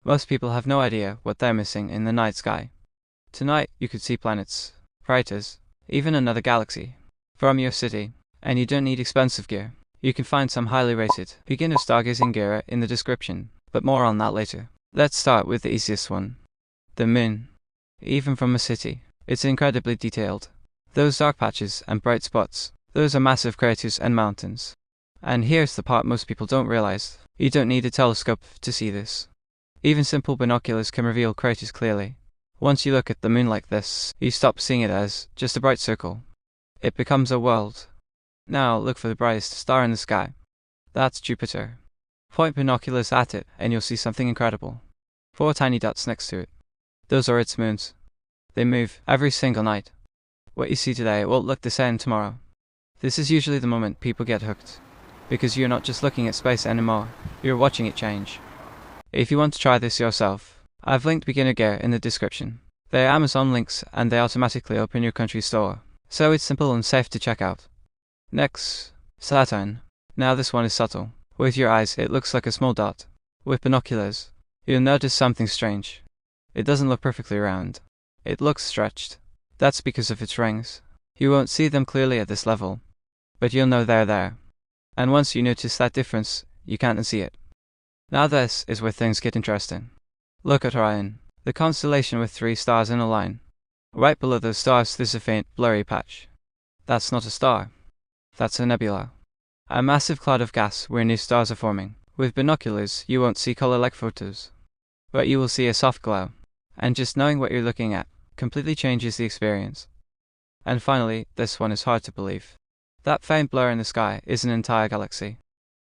Most people have no idea what they're missing in the night sky. Tonight, you could see planets, craters, even another galaxy from your city, and you don't need expensive gear. You can find some highly rated beginner stargazing gear in the description, but more on that later. Let's start with the easiest one. The moon. Even from a city, it's incredibly detailed. Those dark patches and bright spots, those are massive craters and mountains. And here's the part most people don't realize. You don't need a telescope to see this. Even simple binoculars can reveal craters clearly. Once you look at the moon like this, you stop seeing it as just a bright circle. It becomes a world. Now look for the brightest star in the sky. That's Jupiter. Point binoculars at it and you'll see something incredible. 4 tiny dots next to it. Those are its moons. They move every single night. What you see today won't look the same tomorrow. This is usually the moment people get hooked, because you're not just looking at space anymore, you're watching it change. If you want to try this yourself, I've linked beginner gear in the description. They are Amazon links and they automatically open your country store, so it's simple and safe to check out. Next, Saturn. Now this one is subtle. With your eyes it looks like a small dot. With binoculars, you'll notice something strange. It doesn't look perfectly round. It looks stretched. That's because of its rings. You won't see them clearly at this level, but you'll know they're there. And once you notice that difference, you can't unsee it. Now this is where things get interesting. Look at Orion, the constellation with 3 stars in a line. Right below those stars there's a faint, blurry patch. That's not a star. That's a nebula. A massive cloud of gas where new stars are forming. With binoculars, you won't see color like photos, but you will see a soft glow. And just knowing what you're looking at completely changes the experience. And finally, this one is hard to believe. That faint blur in the sky is an entire galaxy.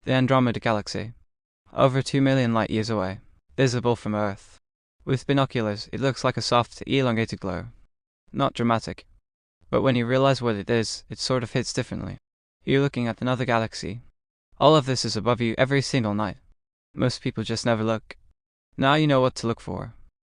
The Andromeda Galaxy. Over 2 million light years away. Visible from Earth. With binoculars, it looks like a soft, elongated glow. Not dramatic. But when you realize what it is, it sort of hits differently. You're looking at another galaxy. All of this is above you every single night. Most people just never look. Now you know what to look for.